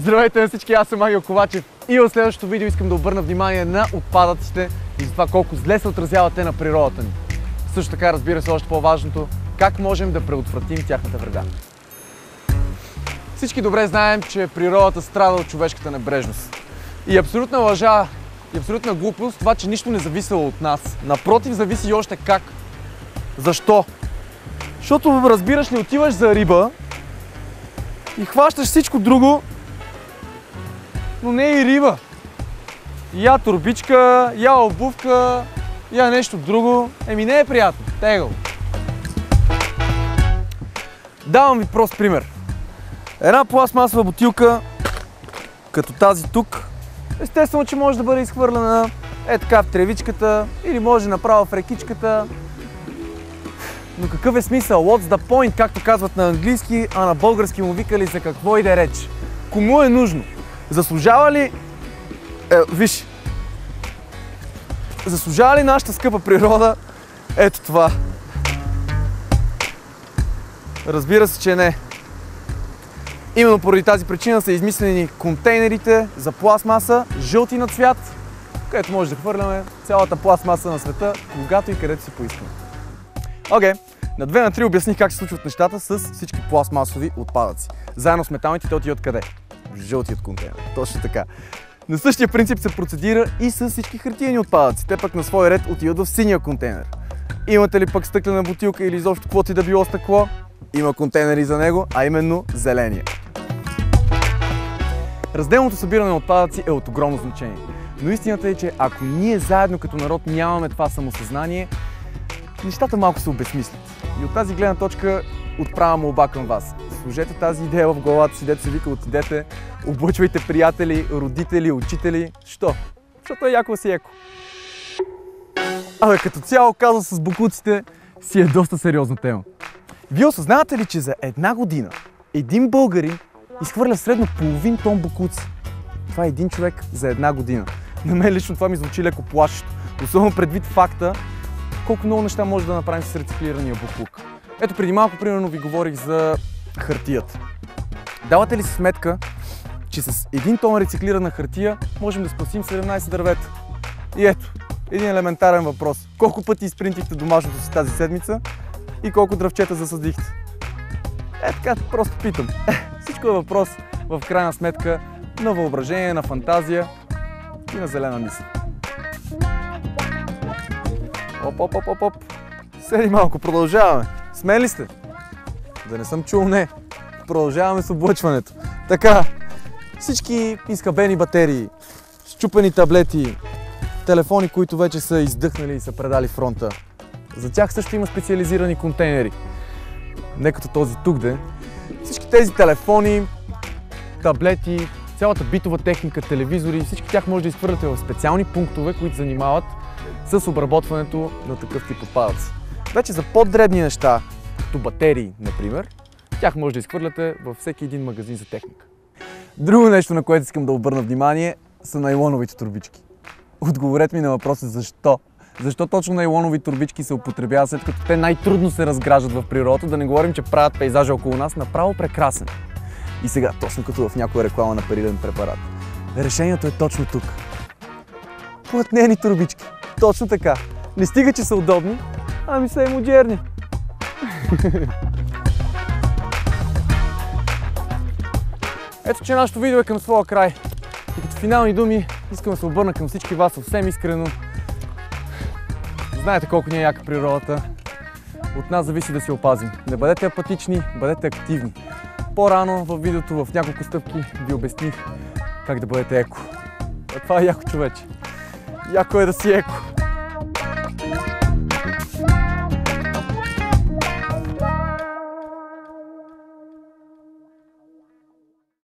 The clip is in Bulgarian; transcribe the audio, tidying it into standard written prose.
Здравейте на всички, аз съм Ангел Ковачев и в следващото видео искам да обърна внимание на отпадъците и за това колко зле се отразяват те на природата ни. Също така, разбира се, още по-важното, как можем да предотвратим тяхната вреда. Всички добре знаем, че природата страда от човешката небрежност. И абсолютна лъжа, и абсолютна глупост това, че нищо не зависело от нас. Напротив, зависи и още как. Защо? Защото, разбираш ли, отиваш за риба и хващаш всичко друго, но не и риба. Я турбичка, я обувка, я нещо друго. Не е приятно. Тегаво. Давам ви прост пример. Една пластмасова бутилка, като тази тук, естествено, че може да бъде изхвърлена така в тревичката или може направо в рекичката. Но какъв е смисъл? What's the point, както казват на английски, а на български му викали за какво иде реч. Кому е нужно? Заслужава ли... Виж. Заслужава ли нашата скъпа природа ето това? Разбира се, че не. Именно поради тази причина са измислени контейнерите за пластмаса, жълти на цвят, където може да хвърляме цялата пластмаса на света, когато и където си поискаме. Окей, на 2 на 3 обясних как се случват нещата с всички пластмасови отпадъци. Заедно с металните те отиват къде? В жълтият контейнер. Точно така. На същия принцип се процедира и с всички хартиени отпадъци. Те пък на свой ред отиват в синия контейнер. Имате ли пък стъклена бутилка или изобщо каквото и да било стъкло? Има контейнери за него, а именно зеления. Разделното събиране на отпадъци е от огромно значение. Но истината е, че ако ние заедно като народ нямаме това самосъзнание, нещата малко се обезсмислят. И от тази гледна точка отправям молба към вас. Сложете тази идея в главата си, дето се вика, отидете, облъчвайте приятели, родители, учители. Що? Защото е яко си еко. Абе, като цяло каза с боклуците си е доста сериозна тема. Вие осъзнавате ли, че за една година един българин изхвърля средно половин тон боклуци? Това е един човек за една година. На мен лично това ми звучи леко плашещо. Особено предвид факта, колко много неща може да направим с рециклирания боклук. Ето, преди малко примерно ви говорих за хартията. Давате ли си сметка, че с 1 тон рециклирана хартия можем да спасим 17 дървета? И ето, един елементарен въпрос. Колко пъти изпринтихте домашното си тази седмица и колко дръвчета засадихте? Така, просто питам. Всичко е въпрос, в крайна сметка, на въображение, на фантазия и на зелена мисъл. Оп. Седи малко, продължаваме. С мен ли сте? Да не съм чул не. Продължаваме с облъчването. Така, всички изхабени батерии, счупени таблети, телефони, които вече са издъхнали и са предали фронта. За тях също има специализирани контейнери. Не като този тук, де. Всички тези телефони, таблети, цялата битова техника, телевизори, всички тях може да изхвърляте в специални пунктове, които занимават с обработването на такъв тип отпадъци. Вече за по-дребни неща, като батерии, например, тях може да изхвърляте във всеки един магазин за техника. Друго нещо, на което искам да обърна внимание, са найлоновите турбички. Отговорете ми на въпроса защо? Защо точно найлонови турбички се употребяват, след като те най-трудно се разграждат в природата, да не говорим, че правят пейзажа около нас направо прекрасен. И сега, точно като в някоя реклама на перилен препарат. Решението е точно тук. Платнени турбички. Точно така. Не стига, че са удобни, ами са и модерни. Ето, че нашето видео е към своя край. И като финални думи искам да се обърна към всички вас съвсем искрено. Знаете колко ни е яка природата. От нас зависи да се опазим. Не бъдете апатични, бъдете активни. По-рано във видеото в няколко стъпки ви обясних как да бъдете еко. А това е яко, човече. Яко е да си еко.